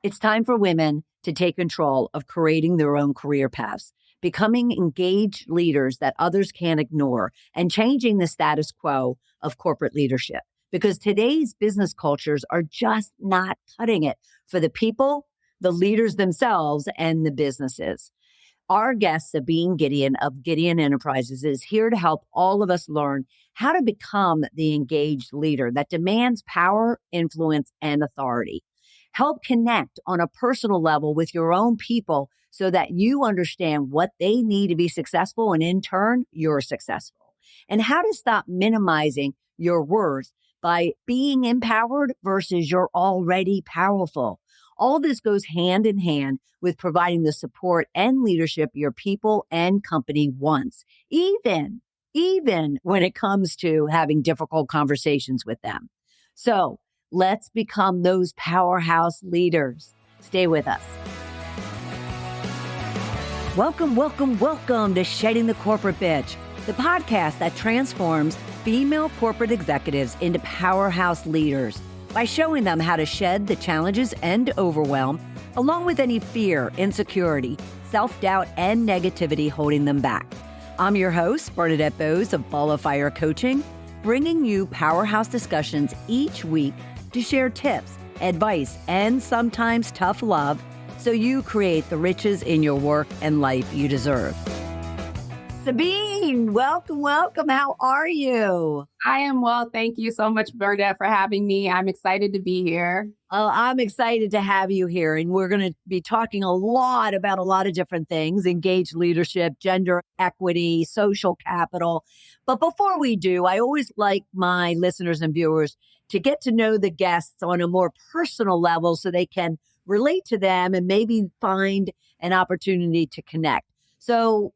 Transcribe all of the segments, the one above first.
It's time for women to take control of creating their own career paths, becoming engaged leaders that others can't ignore, and changing the status quo of corporate leadership. Because today's business cultures are just not cutting it for the people, the leaders themselves, and the businesses. Our guest, Sabine Gideon of Gideon Enterprises, is here to help all of us learn how to become the engaged leader that demands power, influence, and authority. Help connect on a personal level with your own people so that you understand what they need to be successful, and in turn, you're successful. And how to stop minimizing your worth by being empowered versus you're already powerful. All this goes hand in hand with providing the support and leadership your people and company wants, even when it comes to having difficult conversations with them. So let's become those powerhouse leaders. Stay with us. Welcome to Shedding the Corporate Bitch, the podcast that transforms female corporate executives into powerhouse leaders by showing them how to shed the challenges and overwhelm, along with any fear, insecurity, self-doubt, and negativity holding them back. I'm your host, Bernadette Bose of Ball of Fire Coaching, bringing you powerhouse discussions each week to share tips, advice, and sometimes tough love so you create the riches in your work and life you deserve. Sabine, welcome. How are you? I am well. Thank you so much, Bernadette, for having me. I'm excited to be here. Oh, I'm excited to have you here. And we're going to be talking a lot about a lot of different things: engaged leadership, gender equity, social capital. But before we do, I always like my listeners and viewers to get to know the guests on a more personal level so they can relate to them and maybe find an opportunity to connect. So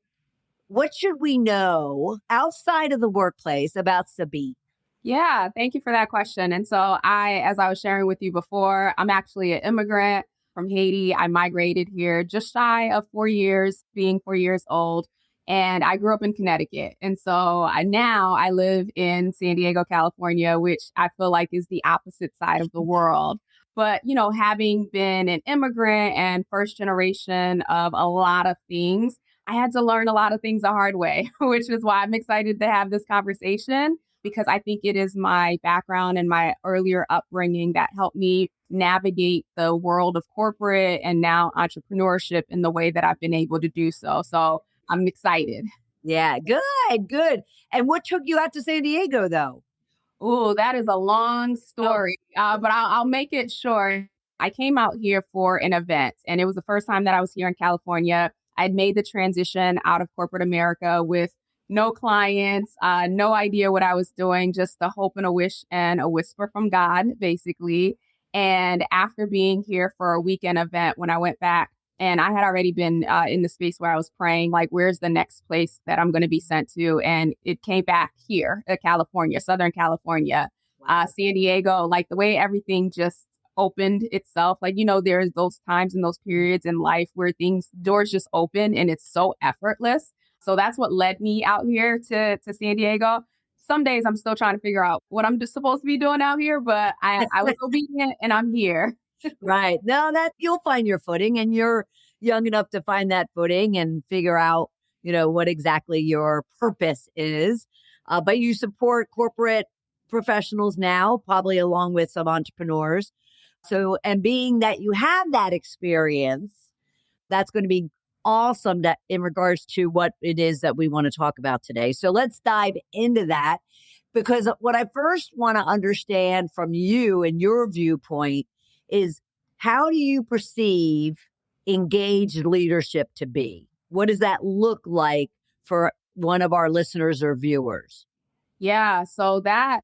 what should we know outside of the workplace about Sabine? Yeah, thank you for that question. And so as I was sharing with you before, I'm actually an immigrant from Haiti. I migrated here just shy of 4 years, being 4 years old. And I grew up in Connecticut. And so now I live in San Diego, California, which I feel like is the opposite side of the world. But, having been an immigrant and first generation of a lot of things, I had to learn a lot of things the hard way, which is why I'm excited to have this conversation, because I think it is my background and my earlier upbringing that helped me navigate the world of corporate and now entrepreneurship in the way that I've been able to do so. So I'm excited. Yeah, good. And what took you out to San Diego, though? Oh, that is a long story, but I'll make it short. I came out here for an event, and it was the first time that I was here in California. I'd made the transition out of corporate America with no clients, no idea what I was doing, just a hope and a wish and a whisper from God, basically. And after being here for a weekend event, when I went back, and I had already been in the space where I was praying, like, where's the next place that I'm going to be sent to? And it came back here, California, Southern California, San Diego, like the way everything just opened itself. Like, there's those times and those periods in life where doors just open and it's so effortless. So that's what led me out here to San Diego. Some days I'm still trying to figure out what I'm just supposed to be doing out here, but I was obedient and I'm here. Right. No, that you'll find your footing, and you're young enough to find that footing and figure out, what exactly your purpose is. But you support corporate professionals now, probably along with some entrepreneurs. So, and being that you have that experience, that's going to be awesome in regards to what it is that we want to talk about today. So let's dive into that, because what I first want to understand from you and your viewpoint is, how do you perceive engaged leadership to be? What does that look like for one of our listeners or viewers? Yeah, so that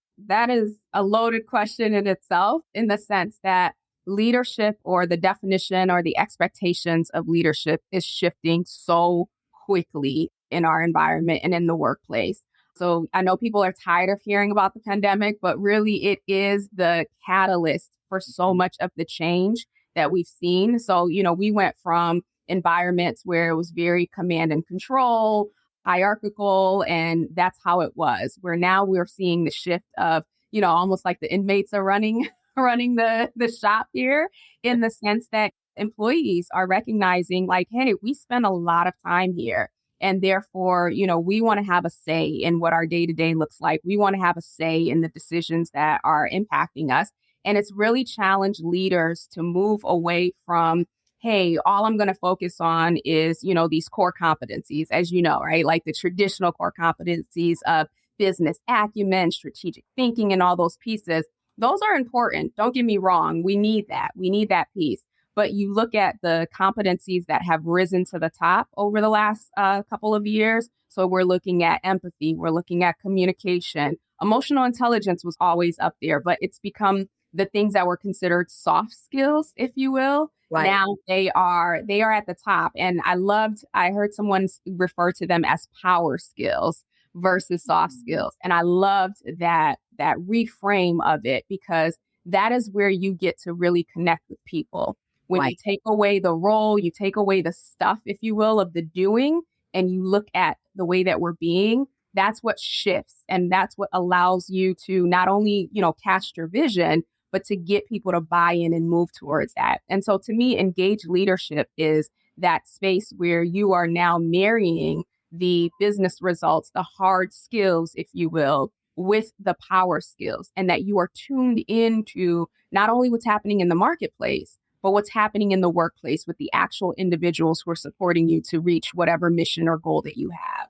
is a loaded question in itself, in the sense that leadership, or the definition or the expectations of leadership, is shifting so quickly in our environment and in the workplace. So I know people are tired of hearing about the pandemic, but really it is the catalyst for so much of the change that we've seen. So, we went from environments where it was very command and control, hierarchical, and that's how it was. Where now we're seeing the shift of, almost like the inmates are running running the shop here, in the sense that employees are recognizing like, hey, we spend a lot of time here. And therefore, we want to have a say in what our day to day looks like. We want to have a say in the decisions that are impacting us. And it's really challenged leaders to move away from, hey, all I'm going to focus on is, these core competencies, as you know, right? Like the traditional core competencies of business acumen, strategic thinking, and all those pieces. Those are important. Don't get me wrong. We need that. We need that piece. But you look at the competencies that have risen to the top over the last couple of years. So we're looking at empathy, we're looking at communication. Emotional intelligence was always up there, but it's become the things that were considered soft skills, if you will. Right. Now they are at the top. And I heard someone refer to them as power skills versus soft skills. And I loved that reframe of it, because that is where you get to really connect with people. When Right. you take away the role, you take away the stuff, if you will, of the doing, and you look at the way that we're being, that's what shifts. And that's what allows you to not only, cast your vision, but to get people to buy in and move towards that. And so to me, engaged leadership is that space where you are now marrying the business results, the hard skills, if you will, with the power skills, and that you are tuned into not only what's happening in the marketplace, but what's happening in the workplace with the actual individuals who are supporting you to reach whatever mission or goal that you have.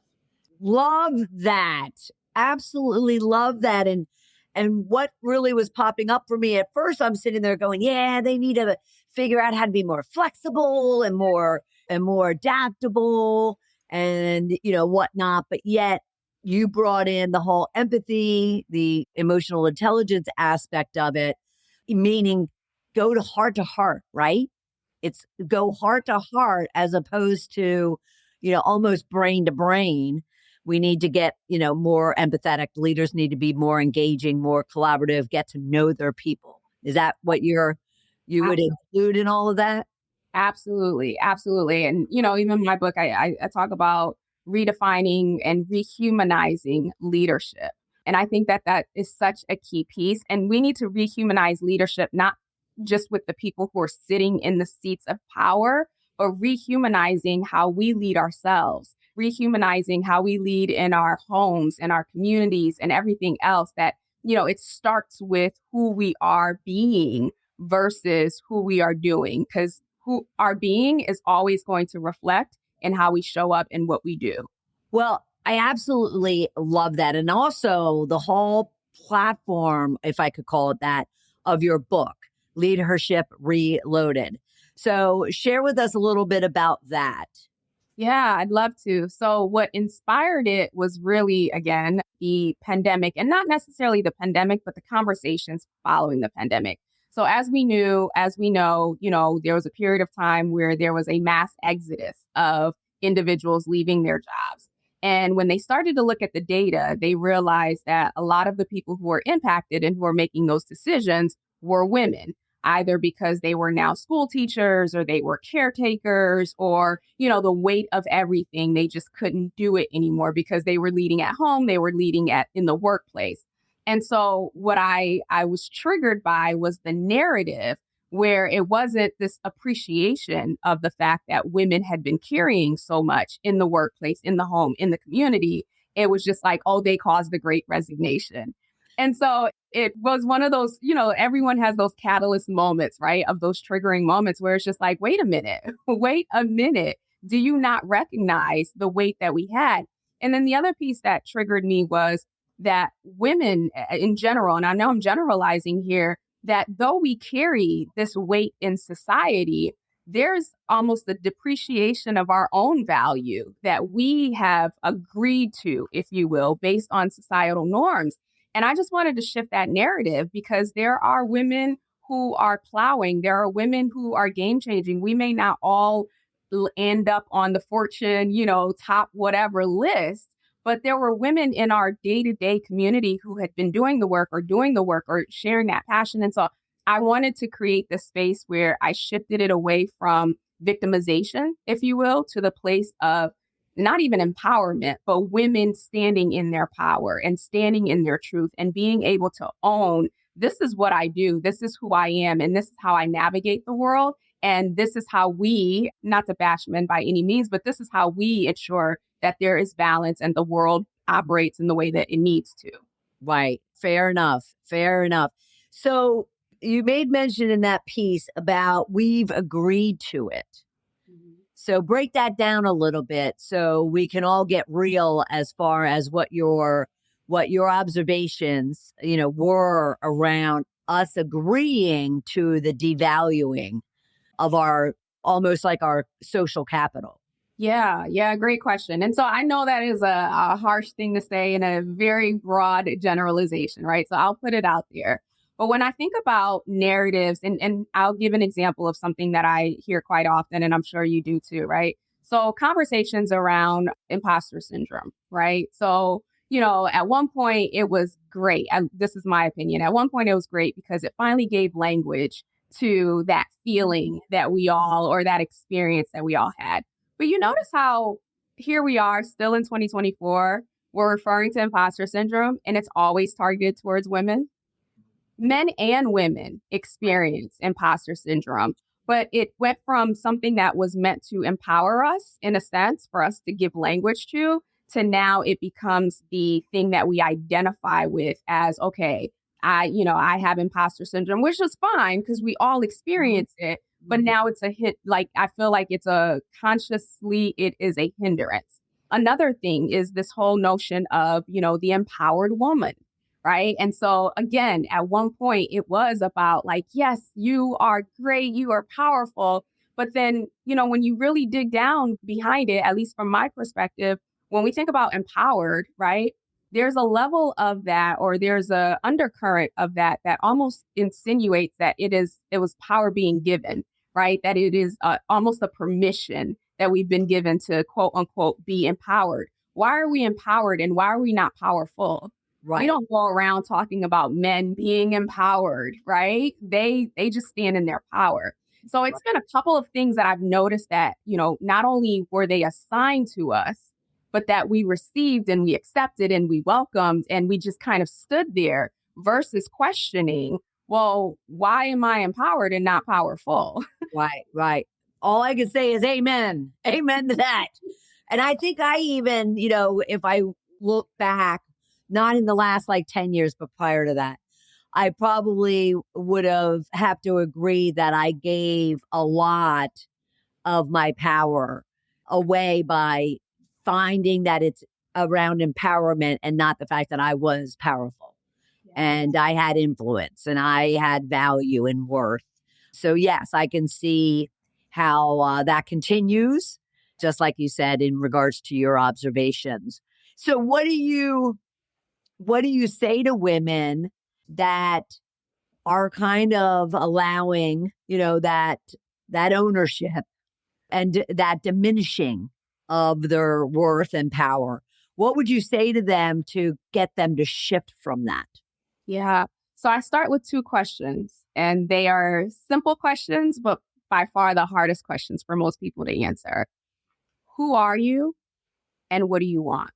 Love that. Absolutely love that. And what really was popping up for me at first, I'm sitting there going, yeah, they need to figure out how to be more flexible and more adaptable and whatnot. But yet you brought in the whole empathy, the emotional intelligence aspect of it, meaning go to heart, right? It's go heart to heart as opposed to, almost brain to brain. We need to get, more empathetic. Leaders need to be more engaging, more collaborative, get to know their people. Is that what you would Absolutely. include in all of that? Absolutely. Absolutely. And, even in my book, I talk about redefining and rehumanizing leadership. And I think that is such a key piece. And we need to rehumanize leadership, not just with the people who are sitting in the seats of power, but rehumanizing how we lead ourselves, rehumanizing how we lead in our homes and our communities and everything else. That, it starts with who we are being versus who we are doing, because who our being is always going to reflect in how we show up and what we do. Well, I absolutely love that. And also the whole platform, if I could call it that, of your book, Leadership Reloaded. So share with us a little bit about that. Yeah, I'd love to. So, what inspired it was really, again, the pandemic, and not necessarily the pandemic, but the conversations following the pandemic. So, as we know, there was a period of time where there was a mass exodus of individuals leaving their jobs. And when they started to look at the data, they realized that a lot of the people who were impacted and who were making those decisions were women, either because they were now school teachers or they were caretakers, or, the weight of everything. They just couldn't do it anymore because they were leading at home, they were leading in the workplace. And so what I was triggered by was the narrative, where it wasn't this appreciation of the fact that women had been carrying so much in the workplace, in the home, in the community. It was just like, oh, they caused the great resignation. And so it was one of those, everyone has those catalyst moments, right? Of those triggering moments where it's just like, wait a minute, wait a minute. Do you not recognize the weight that we had? And then the other piece that triggered me was that women in general, and I know I'm generalizing here, that though we carry this weight in society, there's almost a depreciation of our own value that we have agreed to, if you will, based on societal norms. And I just wanted to shift that narrative, because there are women who are plowing. There are women who are game changing. We may not all end up on the Fortune, top whatever list, but there were women in our day to day community who had been doing the work or sharing that passion. And so I wanted to create the space where I shifted it away from victimization, if you will, to the place of not even empowerment, but women standing in their power and standing in their truth and being able to own this is what I do. This is who I am. And this is how I navigate the world. And this is how we, not to bash men by any means, but this is how we ensure that there is balance and the world operates in the way that it needs to. Right. Fair enough. Fair enough. So you made mention in that piece about we've agreed to it. So break that down a little bit so we can all get real as far as what your observations, were around us agreeing to the devaluing of our almost like our social capital. Yeah, great question. And so I know that is a harsh thing to say in a very broad generalization, right? So I'll put it out there. But when I think about narratives, and I'll give an example of something that I hear quite often, and I'm sure you do too, right? So conversations around imposter syndrome, right? So, at one point it was great. And this is my opinion. At one point it was great because it finally gave language to that feeling that we all, or that experience that we all had. But you notice how here we are still in 2024, we're referring to imposter syndrome and it's always targeted towards women. Men and women experience imposter syndrome, but it went from something that was meant to empower us in a sense for us to give language to now it becomes the thing that we identify with as, okay, I have imposter syndrome, which is fine because we all experience it. But now it's a hit. Like, I feel like it is a hindrance. Another thing is this whole notion of, the empowered woman. Right. And so, again, at one point, it was about like, yes, you are great, you are powerful. But then, when you really dig down behind it, at least from my perspective, when we think about empowered, right, there's a level of that, or there's a undercurrent of that almost insinuates that it was power being given, right? That it is almost a permission that we've been given to quote unquote be empowered. Why are we empowered and why are we not powerful? Right. We don't go around talking about men being empowered, right? They just stand in their power. So it's been a couple of things that I've noticed that, not only were they assigned to us, but that we received and we accepted and we welcomed and we just kind of stood there versus questioning, well, why am I empowered and not powerful? Right. All I can say is amen. Amen to that. And I think I even, if I look back, not in the last like 10 years, but prior to that, I probably would have to agree that I gave a lot of my power away by finding that it's around empowerment and not the fact that I was powerful and I had influence and I had value and worth. So yes, I can see how that continues, just like you said, in regards to your observations. So what do you say to women that are kind of allowing, that ownership and that diminishing of their worth and power? What would you say to them to get them to shift from that? Yeah. So I start with two questions, and they are simple questions, but by far the hardest questions for most people to answer. Who are you and what do you want?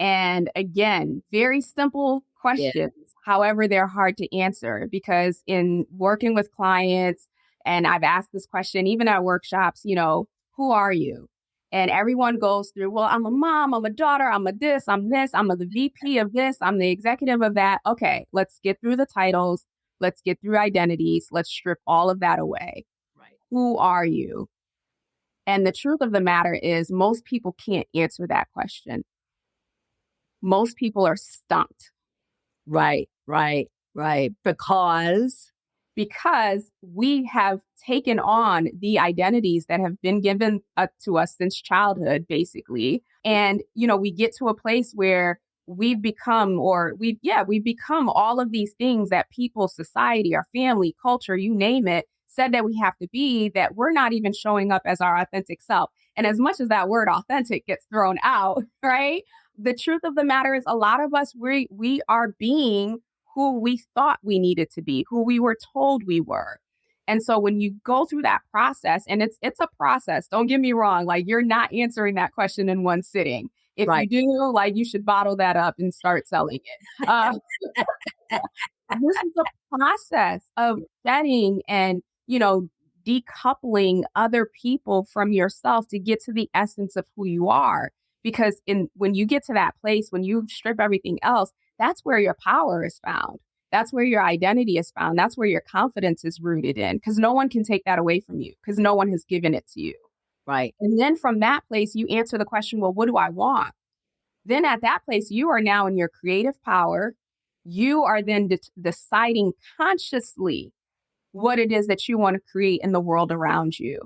And again, very simple Yeah. questions. However, they're hard to answer because in working with clients, and I've asked this question even at workshops, who are you? And everyone goes through, well, I'm a mom, I'm a daughter, I'm a this, I'm the VP of this, I'm the executive of that. Okay, let's get through the titles. Let's get through identities. Let's strip all of that away. Right. Who are you? And the truth of the matter is most people can't answer that question. Most people are stumped. Right. Because we have taken on the identities that have been given to us since childhood, basically. And, we get to a place where we've become all of these things that people, society, our family, culture, you name it, said that we have to be, that we're not even showing up as our authentic self. And as much as that word authentic gets thrown out, right? The truth of the matter is a lot of us, we are being who we thought we needed to be, who we were told we were. And so when you go through that process, and it's a process, don't get me wrong, like you're not answering that question in one sitting. If Right. you do, like you should bottle that up and start selling it. This is a process of shedding and, decoupling other people from yourself to get to the essence of who you are. Because when you get to that place, when you strip everything else, that's where your power is found. That's where your identity is found. That's where your confidence is rooted in, because no one can take that away from you because no one has given it to you. Right. And then from that place, you answer the question, well, what do I want? Then at that place, you are now in your creative power. You are then deciding consciously what it is that you want to create in the world around you.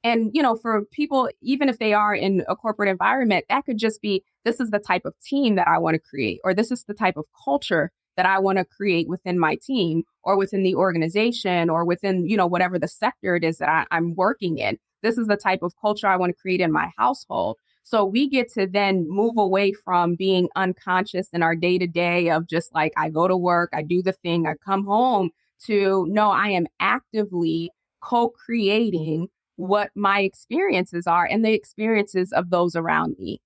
And, for people, even if they are in a corporate environment, that could just be, this is the type of team that I want to create, or this is the type of culture that I want to create within my team or within the organization or within, whatever the sector it is that I'm working in. This is the type of culture I want to create in my household. So we get to then move away from being unconscious in our day to day of just like, I go to work, I do the thing, I come home, to no, I am actively co-creating what my experiences are and the experiences of those around me.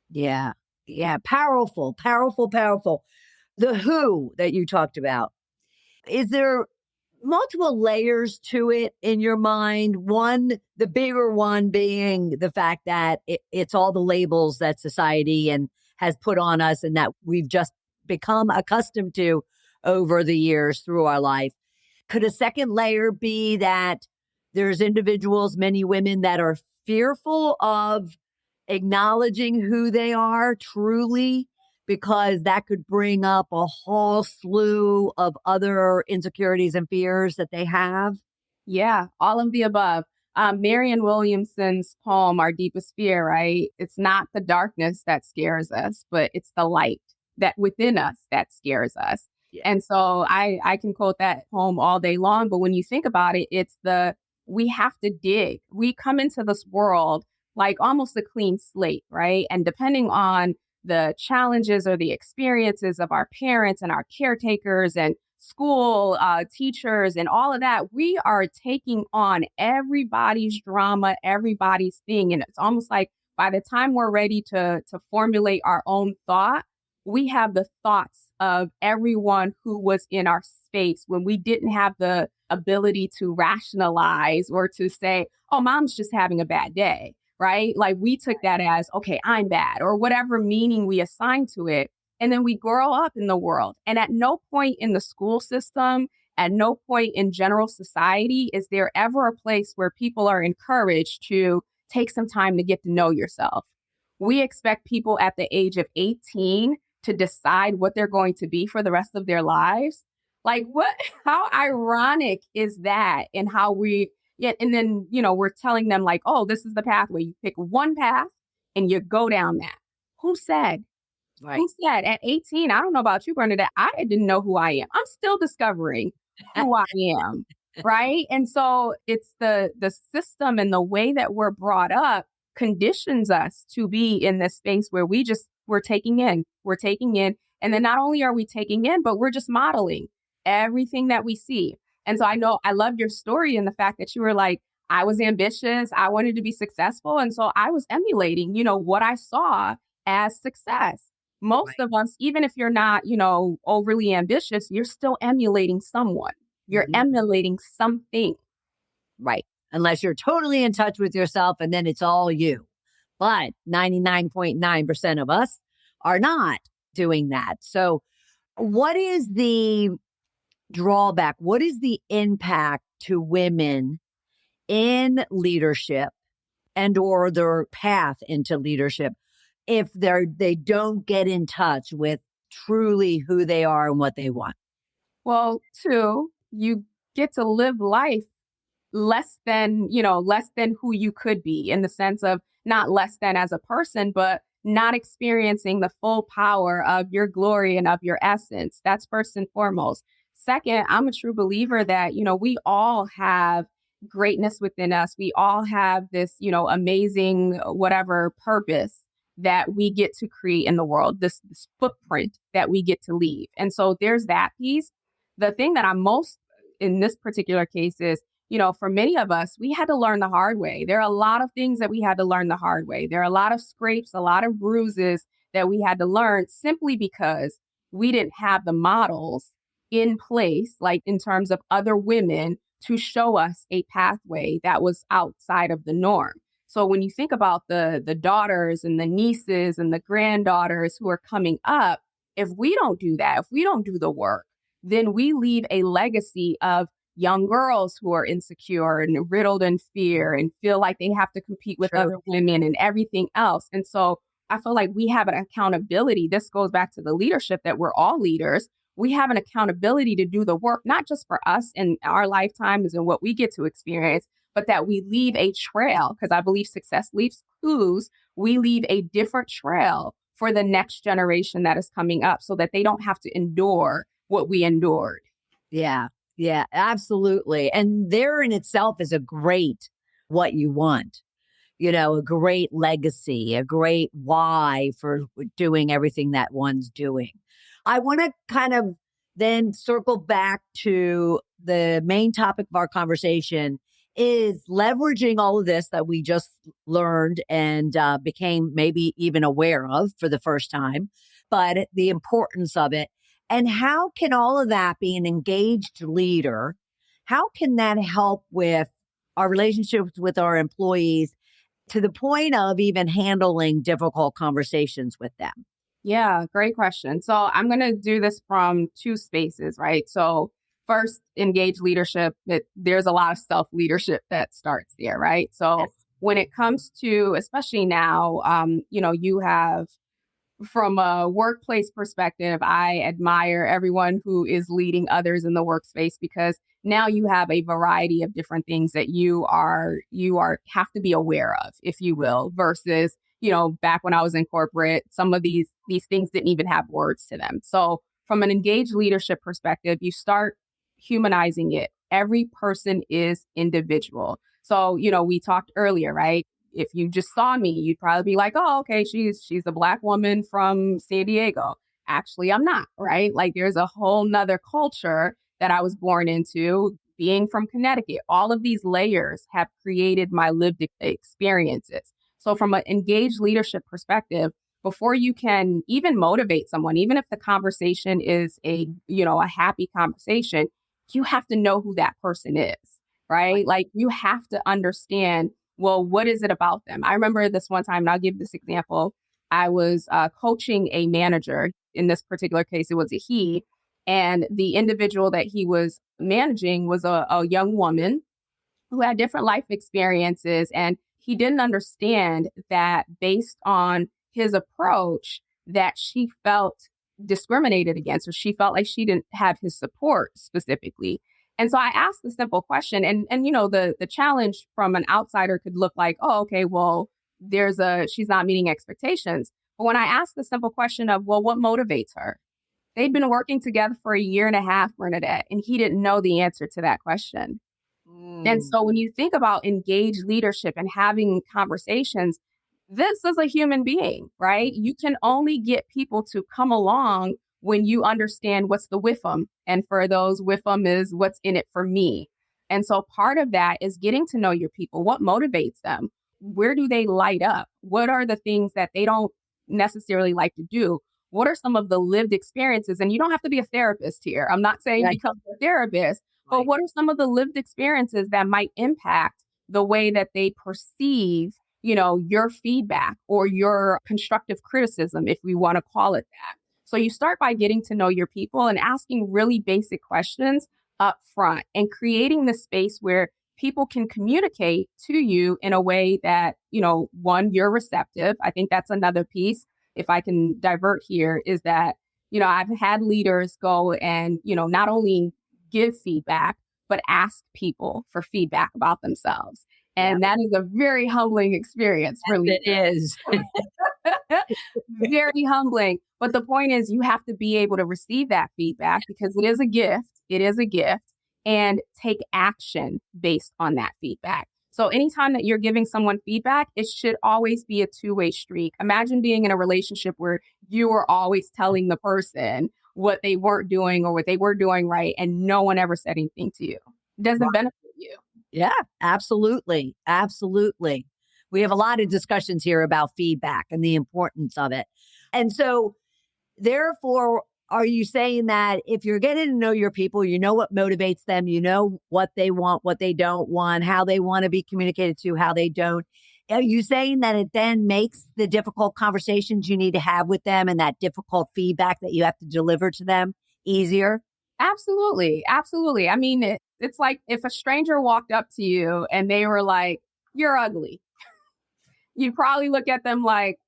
Yeah. Yeah. Powerful, powerful, powerful. The who that you talked about, is there multiple layers to it in your mind? One, the bigger one being the fact that it's all the labels that society and has put on us and that we've just become accustomed to over the years through our life. Could a second layer be that there's individuals, many women, that are fearful of acknowledging who they are truly, because that could bring up a whole slew of other insecurities and fears that they have? Yeah, all of the above. Marianne Williamson's poem, Our Deepest Fear, right? It's not the darkness that scares us, but it's the light that within us that scares us. Yeah. And so I can quote that poem all day long, but when you think about it, we have to dig. We come into this world like almost a clean slate, right? And depending on the challenges or the experiences of our parents and our caretakers and school teachers and all of that, we are taking on everybody's drama, everybody's thing. And it's almost like by the time we're ready to formulate our own thought, we have the thoughts of everyone who was in our space when we didn't have the ability to rationalize or to say, oh, mom's just having a bad day, right? Like we took that as, okay, I'm bad, or whatever meaning we assign to it. And then we grow up in the world. And at no point in the school system, at no point in general society, is there ever a place where people are encouraged to take some time to get to know yourself. We expect people at the age of 18 to decide what they're going to be for the rest of their lives. Like what, how ironic is that? And how and then, we're telling them like, oh, this is the pathway. You pick one path and you go down that. Who said? Right. Who said at 18, I don't know about you, Bernadette, I didn't know who I am. I'm still discovering who I am. Right. And so it's the system and the way that we're brought up conditions us to be in this space where we're taking in. And then not only are we taking in, but we're just modeling everything that we see. And so I know I love your story and the fact that you were like, I was ambitious. I wanted to be successful. And so I was emulating, what I saw as success. Most Right. of us, even if you're not, overly ambitious, you're still emulating someone. You're Mhm. emulating something. Right. Unless you're totally in touch with yourself and then it's all you. But 99.9% of us are not doing that. So, what is the drawback? What is the impact to women in leadership and or their path into leadership if they don't get in touch with truly who they are and what they want? Well, two, you get to live life less than who you could be, in the sense of not less than as a person, but not experiencing the full power of your glory and of your essence. That's first and foremost. Second, I'm a true believer that, we all have greatness within us. We all have this, amazing, whatever purpose that we get to create in the world, this footprint that we get to leave. And so there's that piece. The thing that I'm most in this particular case is, for many of us, we had to learn the hard way. There are a lot of things that we had to learn the hard way. There are a lot of scrapes, a lot of bruises that we had to learn simply because we didn't have the models in place, like in terms of other women, to show us a pathway that was outside of the norm. So when you think about the daughters and the nieces and the granddaughters who are coming up, if we don't do that, if we don't do the work, then we leave a legacy of young girls who are insecure and riddled in fear and feel like they have to compete with True. other women and everything else. And so I feel like we have an accountability. This goes back to the leadership, that we're all leaders. We have an accountability to do the work, not just for us in our lifetimes and what we get to experience, but that we leave a trail, because I believe success leaves clues. We leave a different trail for the next generation that is coming up so that they don't have to endure what we endured. Yeah. Yeah, absolutely. And there in itself is a great what you want, a great legacy, a great why for doing everything that one's doing. I want to kind of then circle back to the main topic of our conversation is leveraging all of this that we just learned and became maybe even aware of for the first time, but the importance of it. And how can all of that be an engaged leader? How can that help with our relationships with our employees to the point of even handling difficult conversations with them? Yeah, great question. So I'm going to do this from two spaces, right? So first, engage leadership. There's a lot of self-leadership that starts there, right? So Yes. when it comes to, especially now, you have, from a workplace perspective, I admire everyone who is leading others in the workspace, because now you have a variety of different things that you have to be aware of, if you will, versus, back when I was in corporate, some of these things didn't even have words to them. So from an engaged leadership perspective, you start humanizing it. Every person is individual. So, we talked earlier, right? If you just saw me, you'd probably be like, oh, okay, she's a Black woman from San Diego. Actually, I'm not, right? Like, there's a whole nother culture that I was born into, being from Connecticut. All of these layers have created my lived experiences. So from an engaged leadership perspective, before you can even motivate someone, even if the conversation is a happy conversation, you have to know who that person is, right? Like, you have to understand, well, what is it about them? I remember this one time, and I'll give this example. I was coaching a manager. In this particular case, it was a he. And the individual that he was managing was a young woman who had different life experiences. And he didn't understand that, based on his approach, that she felt discriminated against, or she felt like she didn't have his support specifically. And so I asked the simple question, and the challenge from an outsider could look like, oh, okay, well, she's not meeting expectations. But when I asked the simple question of, well, what motivates her? They'd been working together for a year and a half, Bernadette, and he didn't know the answer to that question. And Mm. so when you think about engaged leadership and having conversations, this is a human being, right? You can only get people to come along when you understand what's the with them. And for those, with them is what's in it for me. And so part of that is getting to know your people. What motivates them? Where do they light up? What are the things that they don't necessarily like to do? What are some of the lived experiences? And you don't have to be a therapist here. I'm not saying Right. become a therapist, but Right. what are some of the lived experiences that might impact the way that they perceive, your feedback or your constructive criticism, if we want to call it that? So you start by getting to know your people and asking really basic questions up front, and creating the space where people can communicate to you in a way that, one, you're receptive. I think that's another piece. If I can divert here, is that, I've had leaders go and, not only give feedback, but ask people for feedback about themselves. Yeah, And that is a very humbling experience for it leaders. is. Very humbling. But the point is, you have to be able to receive that feedback, because it is a gift. It is a gift, and take action based on that feedback. So anytime that you're giving someone feedback, it should always be a two-way street. Imagine being in a relationship where you are always telling the person what they weren't doing or what they were doing right, and no one ever said anything to you. It doesn't benefit you. Yeah, absolutely. Absolutely. We have a lot of discussions here about feedback and the importance of it. And so, therefore, are you saying that if you're getting to know your people, you know what motivates them, you know what they want, what they don't want, how they want to be communicated to, how they don't? Are you saying that it then makes the difficult conversations you need to have with them and that difficult feedback that you have to deliver to them easier? Absolutely. Absolutely. I mean, it's like if a stranger walked up to you and they were like, "You're ugly." You'd probably look at them like,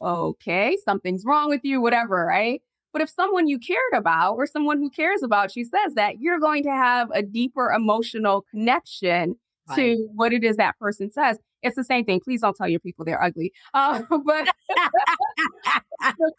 okay, something's wrong with you, whatever, right? But if someone you cared about or someone who cares about you says that, you're going to have a deeper emotional connection Right. to what it is that person says. It's the same thing. Please don't tell your people they're ugly. But the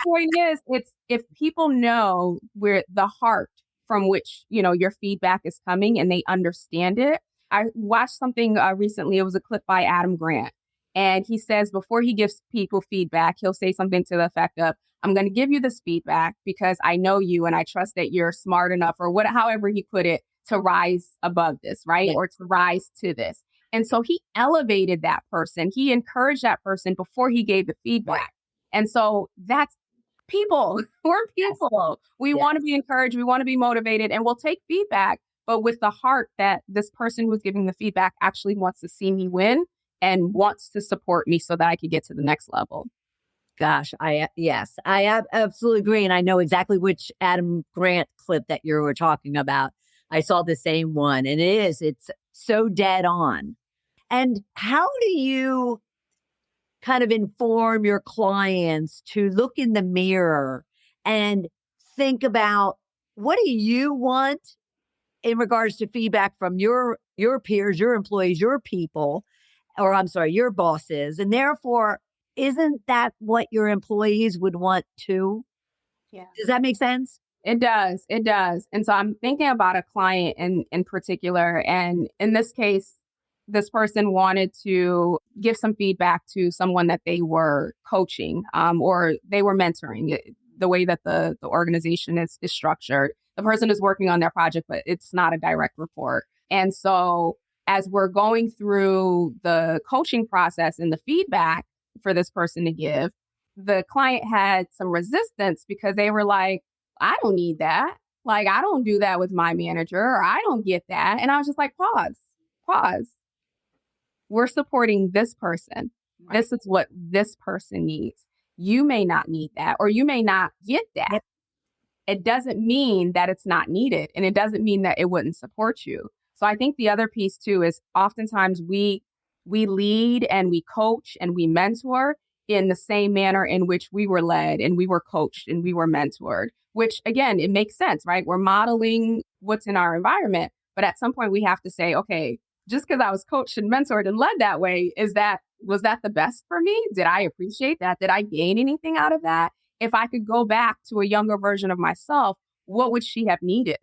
point is, it's if people know where the heart from which your feedback is coming and they understand it. I watched something recently. It was a clip by Adam Grant, and he says before he gives people feedback, he'll say something to the effect of, "I'm going to give you this feedback because I know you and I trust that you're smart enough," or what, however he put it, to rise above this, right, Yeah. or to rise to this. And so he elevated that person. He encouraged that person before he gave the feedback. Right. And so that's people. We're Yes. people. We Yeah. want to be encouraged. We want to be motivated, and we'll take feedback, but with the heart that this person who's giving the feedback actually wants to see me win and wants to support me so that I could get to the next level. Gosh, yes, I absolutely agree. And I know exactly which Adam Grant clip that you were talking about. I saw the same one, and it's so dead on. And how do you kind of inform your clients to look in the mirror and think about what do you want in regards to feedback from your peers, your employees, your people, or I'm sorry, your bosses, and therefore isn't that what your employees would want too? Yeah. Does that make sense? It does. It does. And so I'm thinking about a client in particular. And in this case, this person wanted to give some feedback to someone that they were coaching or they were mentoring. The way that the organization is structured. The person is working on their project, but it's not a direct report. And so as we're going through the coaching process and the feedback for this person to give, the client had some resistance because they were like, "I don't need that. Like, I don't do that with my manager, or I don't get that." And I was just like, pause. We're supporting this person. Right. This is what this person needs. You may not need that, or you may not get that. Yep. It doesn't mean that it's not needed, and it doesn't mean that it wouldn't support you. So I think the other piece too is oftentimes we lead and we coach and we mentor in the same manner in which we were led and we were coached and we were mentored, which again, it makes sense, right? We're modeling what's in our environment, but at some point we have to say, okay, just because I was coached and mentored and led that way, was that the best for me? Did I appreciate that? Did I gain anything out of that? If I could go back to a younger version of myself, what would she have needed?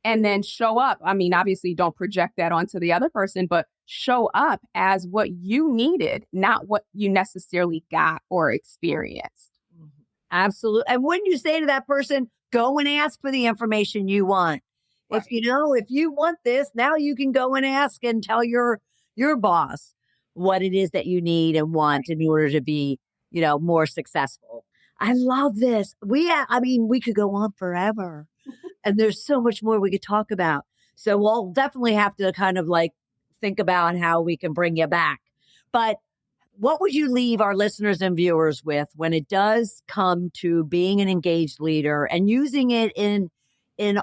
And then show up. I mean, obviously, don't project that onto the other person, but show up as what you needed, not what you necessarily got or experienced. Absolutely. And wouldn't you say to that person, go and ask for the information you want? Right. If you want this, now you can go and ask and tell your boss what it is that you need and want in order to be, more successful. I love this. I mean, we could go on forever. And there's so much more we could talk about. So we'll definitely have to kind of like think about how we can bring you back. But what would you leave our listeners and viewers with when it does come to being an engaged leader and using it in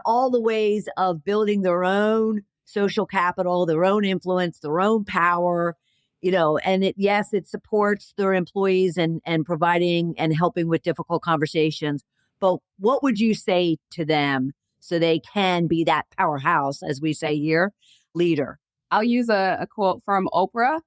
all the ways of building their own social capital, their own influence, their own power, and it supports their employees and providing and helping with difficult conversations. But what would you say to them so they can be that powerhouse, as we say here, leader? I'll use a quote from Oprah.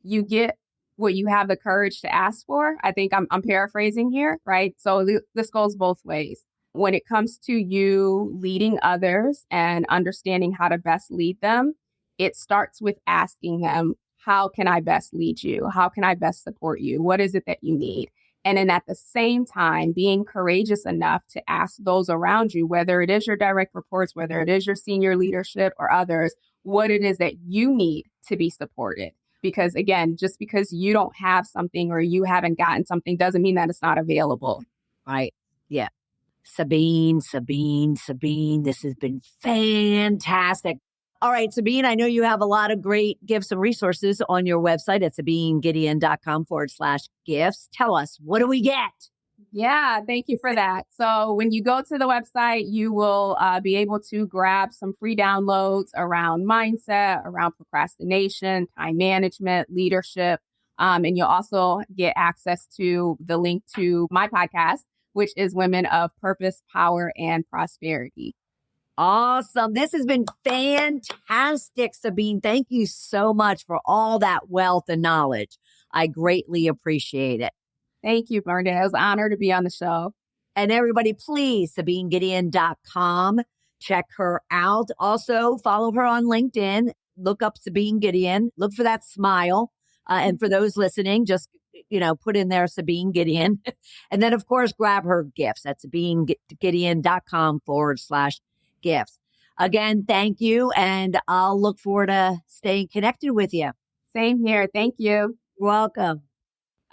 You get what you have the courage to ask for. I think I'm paraphrasing here, right? So this goes both ways. When it comes to you leading others and understanding how to best lead them, it starts with asking them, how can I best lead you? How can I best support you? What is it that you need? And then at the same time, being courageous enough to ask those around you, whether it is your direct reports, whether it is your senior leadership or others, what it is that you need to be supported. Because again, just because you don't have something or you haven't gotten something doesn't mean that it's not available. Right. Yeah. Sabine. This has been fantastic. All right, Sabine, I know you have a lot of great gifts and resources on your website at sabinegideon.com/gifts. Tell us, what do we get? Yeah, thank you for that. So when you go to the website, you will be able to grab some free downloads around mindset, around procrastination, time management, leadership. And you'll also get access to the link to my podcast, which is Women of Purpose, Power, and Prosperity. Awesome. This has been fantastic, Sabine. Thank you so much for all that wealth and knowledge. I greatly appreciate it. Thank you, Brenda. It was an honor to be on the show. And everybody, please, SabineGideon.com. Check her out. Also, follow her on LinkedIn. Look up Sabine Gideon. Look for that smile. And for those listening, just, put in there Sabine Gideon. And then, of course, grab her gifts at SabineGideon.com/gifts. Again, thank you. And I'll look forward to staying connected with you. Same here. Thank you. Welcome.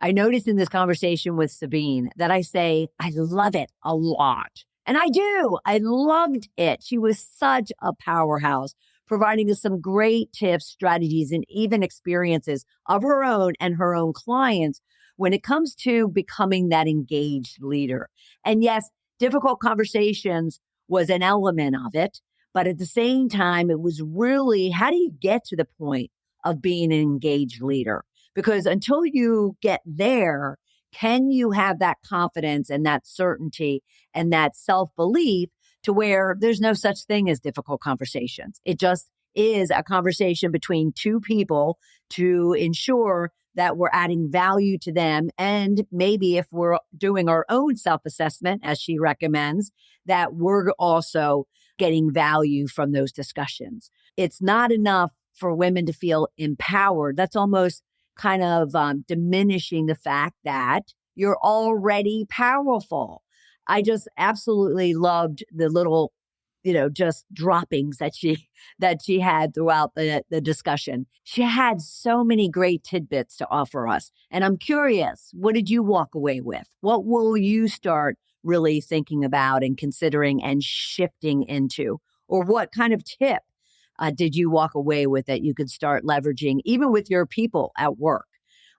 I noticed in this conversation with Sabine that I say, I love it a lot. And I do. I loved it. She was such a powerhouse, providing us some great tips, strategies, and even experiences of her own and her own clients when it comes to becoming that engaged leader. And yes, difficult conversations was an element of it. But at the same time, it was really, how do you get to the point of being an engaged leader? Because until you get there, can you have that confidence and that certainty and that self-belief to where there's no such thing as difficult conversations? It just is a conversation between two people to ensure that we're adding value to them. And maybe if we're doing our own self-assessment, as she recommends, that we're also getting value from those discussions. It's not enough for women to feel empowered. That's almost kind of diminishing the fact that you're already powerful. I just absolutely loved the little, just droppings that she had throughout the discussion. She had so many great tidbits to offer us. And I'm curious, what did you walk away with? What will you start really thinking about and considering and shifting into? Or what kind of tip did you walk away with that you could start leveraging even with your people at work?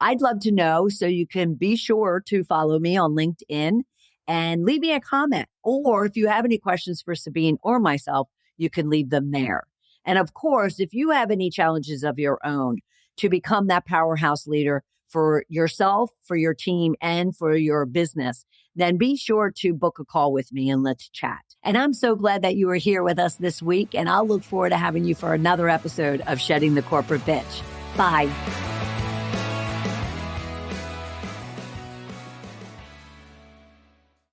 I'd love to know, so you can be sure to follow me on LinkedIn and leave me a comment. Or if you have any questions for Sabine or myself, you can leave them there. And of course, if you have any challenges of your own to become that powerhouse leader for yourself, for your team, and for your business, then be sure to book a call with me and let's chat. And I'm so glad that you are here with us this week, and I'll look forward to having you for another episode of Shedding the Corporate Bitch. Bye.